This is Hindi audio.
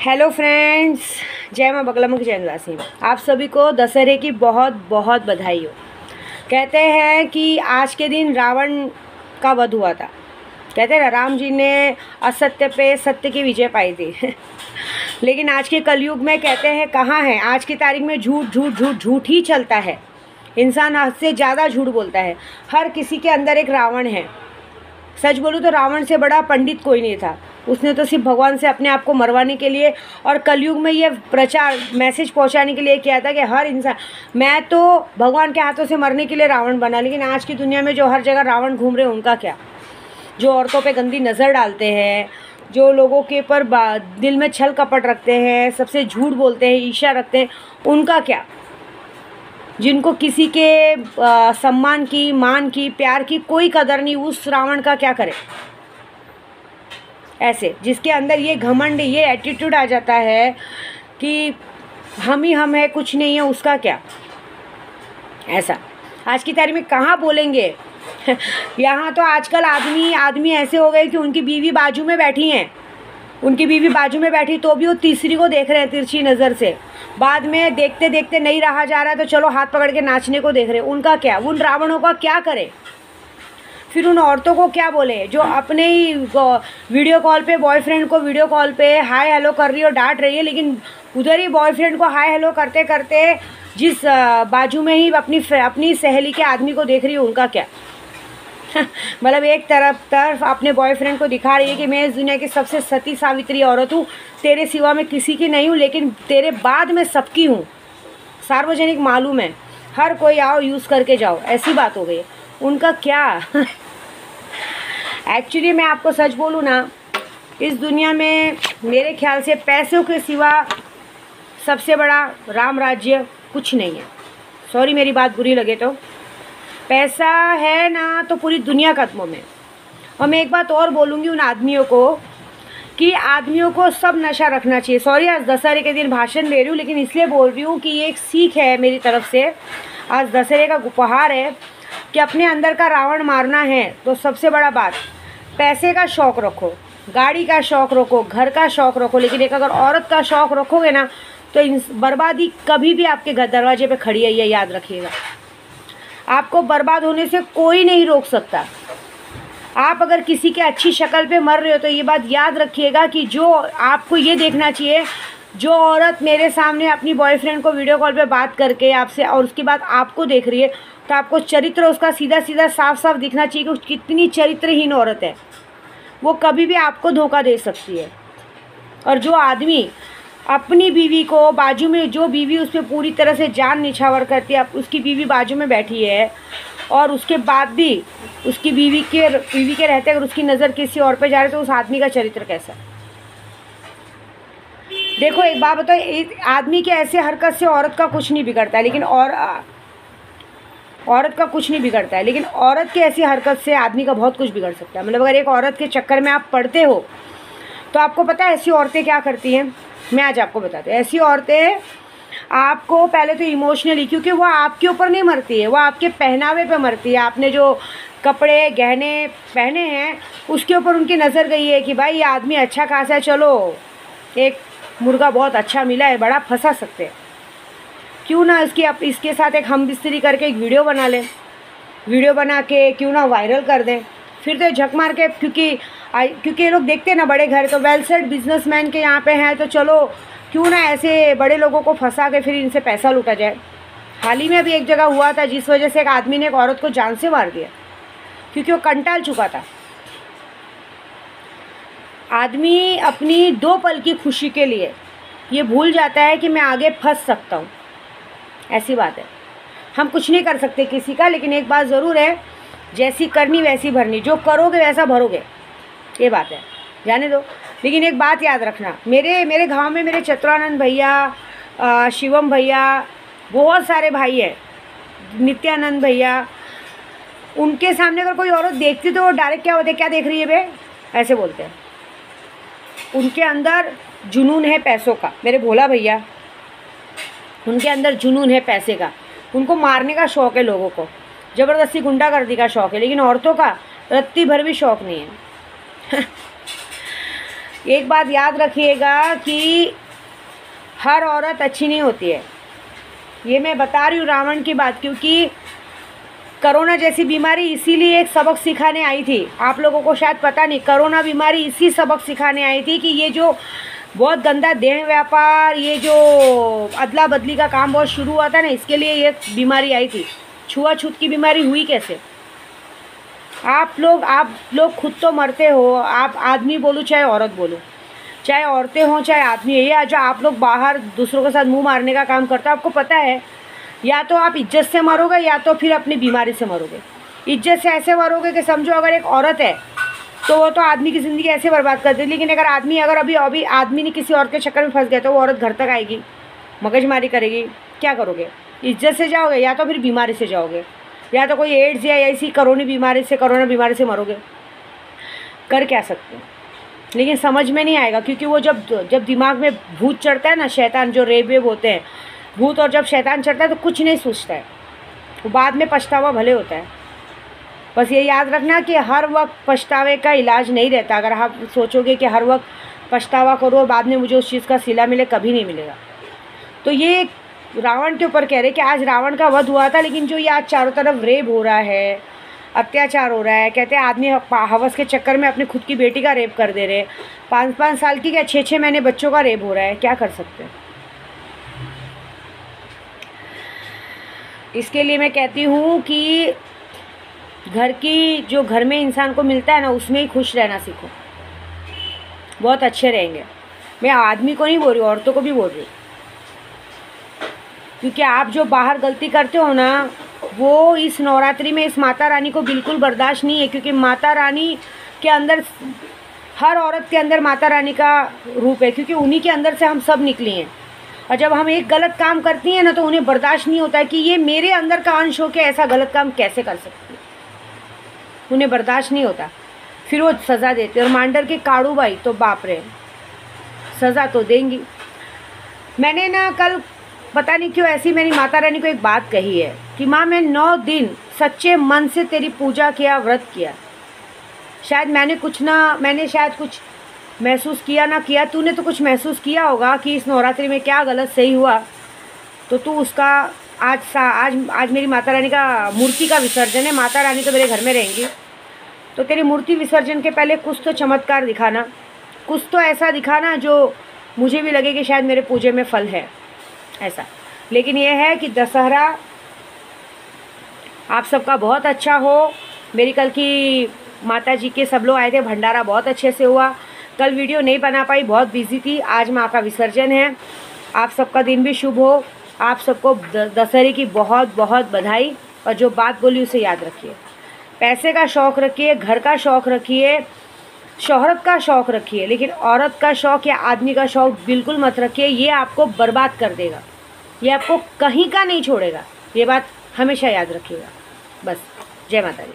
हेलो फ्रेंड्स, जय माँ बगलामुख जय निवासी। आप सभी को दशहरे की बहुत बहुत बधाई हो। कहते हैं कि आज के दिन रावण का वध हुआ था। कहते हैं ना, राम जी ने असत्य पे सत्य की विजय पाई थी लेकिन आज के कलयुग में कहते हैं कहाँ है, आज की तारीख में झूठ झूठ झूठ झूठ ही चलता है। इंसान हद से ज़्यादा झूठ बोलता है। हर किसी के अंदर एक रावण है। सच बोलूँ तो रावण से बड़ा पंडित कोई नहीं था। उसने तो सिर्फ भगवान से अपने आप को मरवाने के लिए और कलयुग में ये प्रचार मैसेज पहुंचाने के लिए किया था कि हर इंसान, मैं तो भगवान के हाथों से मरने के लिए रावण बना। लेकिन आज की दुनिया में जो हर जगह रावण घूम रहे हैं, उनका क्या? जो औरतों पे गंदी नज़र डालते हैं, जो लोगों के ऊपर दिल में छल कपट रखते हैं, सबसे झूठ बोलते हैं, ईर्ष्या रखते हैं, उनका क्या? जिनको किसी के सम्मान की, मान की, प्यार की कोई कदर नहीं, उस रावण का क्या करे? ऐसे जिसके अंदर ये घमंड, ये एटीट्यूड आ जाता है कि हम ही हम है, कुछ नहीं है, उसका क्या? ऐसा आज की तारीख में कहाँ बोलेंगे यहाँ तो आजकल आदमी ऐसे हो गए कि उनकी बीवी बाजू में बैठी हैं, उनकी बीवी बाजू में बैठी तो भी वो तीसरी को देख रहे हैं तिरछी नज़र से। बाद में देखते देखते नहीं रहा जा रहा है तो चलो हाथ पकड़ के नाचने को देख रहे हैं। उनका क्या? उन रावणों का क्या करे? फिर उन औरतों को क्या बोले जो अपने ही वीडियो कॉल पे बॉयफ्रेंड को वीडियो कॉल पे हाय हेलो कर रही है और डांट रही है, लेकिन उधर ही बॉयफ्रेंड को हाय हेलो करते करते जिस बाजू में ही अपनी सहेली के आदमी को देख रही है, उनका क्या? मतलब एक तरफ अपने बॉयफ्रेंड को दिखा रही है कि मैं इस दुनिया की सबसे सती सावित्री औरत हूँ, तेरे सिवा मैं किसी की नहीं हूँ, लेकिन तेरे बाद मैं सबकी हूँ, सार्वजनिक मालूम है, हर कोई आओ यूज़ करके जाओ, ऐसी बात हो गई। उनका क्या? एक्चुअली मैं आपको सच बोलूँ ना, इस दुनिया में मेरे ख्याल से पैसों के सिवा सबसे बड़ा राम राज्य कुछ नहीं है। सॉरी मेरी बात बुरी लगे तो, पैसा है ना तो पूरी दुनिया कदमों में। और मैं एक बात और बोलूँगी उन आदमियों को कि आदमियों को सब नशा रखना चाहिए। सॉरी आज दशहरे के दिन भाषण दे रही हूँ, लेकिन इसलिए बोल रही हूँ कि ये एक सीख है मेरी तरफ से। आज दशहरे का उपहार है कि अपने अंदर का रावण मारना है तो सबसे बड़ा बात, पैसे का शौक़ रखो, गाड़ी का शौक़ रखो, घर का शौक़ रखो, लेकिन एक अगर औरत का शौक़ रखोगे ना तो बर्बादी कभी भी आपके घर दरवाजे पे खड़ी है, ये याद रखिएगा। आपको बर्बाद होने से कोई नहीं रोक सकता। आप अगर किसी के अच्छी शक्ल पे मर रहे हो तो ये बात याद रखिएगा कि जो आपको ये देखना चाहिए, जो औरत मेरे सामने अपनी बॉयफ्रेंड को वीडियो कॉल पे बात करके आपसे और उसके बाद आपको देख रही है, तो आपको चरित्र उसका सीधा सीधा साफ साफ दिखना चाहिए कि कितनी चरित्रहीन औरत है। वो कभी भी आपको धोखा दे सकती है। और जो आदमी अपनी बीवी को बाजू में, जो बीवी उस पर पूरी तरह से जान निछावर करती है, उसकी बीवी बाजू में बैठी है और उसके बाद भी उसकी बीवी के रहते अगर उसकी नज़र किसी और पे जा रही है तो उस आदमी का चरित्र कैसा? देखो एक बात बताओ, एक आदमी के ऐसे हरकत से औरत का कुछ नहीं बिगड़ता है, लेकिन औरत का कुछ नहीं बिगड़ता है, लेकिन औरत की ऐसी हरकत से आदमी का बहुत कुछ बिगड़ सकता है। मतलब अगर एक औरत के चक्कर में आप पड़ते हो तो आपको पता है ऐसी औरतें क्या करती हैं? मैं आज आपको बताती हूँ। ऐसी औरतें आपको पहले तो इमोशनली, क्योंकि वो आपके ऊपर नहीं मरती है, वो आपके पहनावे पे मरती है। आपने जो कपड़े गहने पहने हैं उसके ऊपर उनकी नज़र गई है कि भाई ये आदमी अच्छा खासा है, चलो एक मुर्गा बहुत अच्छा मिला है, बड़ा फंसा सकते हैं, क्यों ना इसके साथ एक हम बिस्तरी करके एक वीडियो बना लें, वीडियो बना के क्यों ना वायरल कर दें। फिर तो झक मार के, क्योंकि ये लोग देखते हैं ना बड़े घर, तो वेल सेट बिजनेसमैन के यहाँ पे हैं, तो चलो क्यों ना ऐसे बड़े लोगों को फंसा के फिर इनसे पैसा लूटा जाए। हाल ही में अभी एक जगह हुआ था जिस वजह से एक आदमी ने एक औरत को जान से मार दिया क्योंकि वो कंटाल चुका था। आदमी अपनी 2 पल की खुशी के लिए ये भूल जाता है कि मैं आगे फंस सकता हूँ। ऐसी बात है, हम कुछ नहीं कर सकते किसी का, लेकिन एक बात ज़रूर है, जैसी करनी वैसी भरनी, जो करोगे वैसा भरोगे, ये बात है, जाने दो। लेकिन एक बात याद रखना, मेरे गांव में मेरे चतुरानंद भैया, शिवम भैया, बहुत सारे भाई हैं, नित्यानंद भैया, उनके सामने अगर कोई औरत देखती तो वो डायरेक्ट क्या होते हैं, क्या देख रही है बे, ऐसे बोलते हैं। उनके अंदर जुनून है पैसों का। मेरे भोला भैया, उनके अंदर जुनून है पैसे का, उनको मारने का शौक़ है, लोगों को ज़बरदस्ती गुंडागर्दी का शौक़ है, लेकिन औरतों का रत्ती भर भी शौक़ नहीं है। एक बात याद रखिएगा कि हर औरत अच्छी नहीं होती है। ये मैं बता रही हूँ रावण की बात, क्योंकि कोरोना जैसी बीमारी इसीलिए एक सबक सिखाने आई थी। आप लोगों को शायद पता नहीं, कोरोना बीमारी इसी सबक सिखाने आई थी कि ये जो बहुत गंदा देह व्यापार, ये जो अदला बदली का काम बहुत शुरू हुआ था ना, इसके लिए ये बीमारी आई थी। छुआछूत की बीमारी हुई कैसे? आप लोग खुद तो मरते हो, आप आदमी बोलो चाहे औरत बोलो, चाहे औरतें हों चाहे आदमी, ये जो आप लोग बाहर दूसरों के साथ मुंह मारने का काम करते हो, आपको पता है या तो आप इज्जत से मरोगे या तो फिर अपनी बीमारी से मरोगे। इज्जत से ऐसे मरोगे कि समझो अगर एक औरत है तो वो तो आदमी की ज़िंदगी ऐसे बर्बाद कर देती, लेकिन अगर अभी आदमी ने किसी और के चक्कर में फंस गया तो वो औरत घर तक आएगी, मगजमारी करेगी, क्या करोगे? इज्जत से जाओगे या तो फिर बीमारी से जाओगे, या तो कोई एड्स या ऐसी कोरोना बीमारी से मरोगे। कर क्या सकते हैं? लेकिन समझ में नहीं आएगा, क्योंकि वो जब दिमाग में भूत चढ़ता है ना, शैतान जो रेब वेब होते हैं भूत, और जब शैतान चढ़ता है तो कुछ नहीं सोचता है, वो बाद में पछतावा भले होता है। बस ये याद रखना कि हर वक्त पछतावे का इलाज नहीं रहता। अगर आप सोचोगे कि हर वक्त पछतावा करो और बाद में मुझे उस चीज़ का सिला मिले, कभी नहीं मिलेगा। तो ये रावण के ऊपर कह रहे कि आज रावण का वध हुआ था, लेकिन जो ये आज चारों तरफ रेप हो रहा है, अत्याचार हो रहा है, कहते हैं आदमी हवस के चक्कर में अपनी खुद की बेटी का रेप कर दे रहे, 5-5 साल की क्या 6-6 महीने बच्चों का रेप हो रहा है, क्या कर सकते हैं? इसके लिए मैं कहती हूँ कि घर में इंसान को मिलता है ना, उसमें ही खुश रहना सीखो, बहुत अच्छे रहेंगे। मैं आदमी को नहीं बोल रही, औरतों को भी बोल रही हूँ, क्योंकि आप जो बाहर गलती करते हो ना, वो इस नवरात्रि में इस माता रानी को बिल्कुल बर्दाश्त नहीं है, क्योंकि माता रानी के अंदर, हर औरत के अंदर माता रानी का रूप है, क्योंकि उन्हीं के अंदर से हम सब निकली हैं। और जब हम एक गलत काम करती हैं ना, तो उन्हें बर्दाश्त नहीं होता है कि ये मेरे अंदर का अंश हो के ऐसा गलत काम कैसे कर सकती है, उन्हें बर्दाश्त नहीं होता। फिर वो सज़ा देते। और मांडर के काड़ू भाई तो बाप रे, सज़ा तो देंगी। मैंने ना कल पता नहीं क्यों ऐसी मेरी माता रानी को एक बात कही है कि माँ, मैं 9 दिन सच्चे मन से तेरी पूजा किया, व्रत किया। शायद मैंने शायद कुछ महसूस किया ना किया, तूने तो कुछ महसूस किया होगा कि इस नवरात्रि में क्या गलत सही हुआ, तो तू उसका आज मेरी माता रानी का मूर्ति का विसर्जन है। माता रानी तो मेरे घर में रहेंगी, तो तेरी मूर्ति विसर्जन के पहले कुछ तो चमत्कार दिखाना, कुछ तो ऐसा दिखाना जो मुझे भी लगे कि शायद मेरे पूजे में फल है ऐसा। लेकिन यह है कि दशहरा आप सबका बहुत अच्छा हो। मेरी कल की माता जी के सब लोग आए थे, भंडारा बहुत अच्छे से हुआ। कल वीडियो नहीं बना पाई, बहुत बिजी थी। आज माँ का विसर्जन है। आप सबका दिन भी शुभ हो। आप सबको दशहरे की बहुत बहुत बधाई। और जो बात बोली उसे याद रखिए, पैसे का शौक़ रखिए, घर का शौक़ रखिए, शोहरत का शौक़ रखिए, लेकिन औरत का शौक़ या आदमी का शौक़ बिल्कुल मत रखिए। ये आपको बर्बाद कर देगा, ये आपको कहीं का नहीं छोड़ेगा। ये बात हमेशा याद रखिएगा। बस, जय माता दी।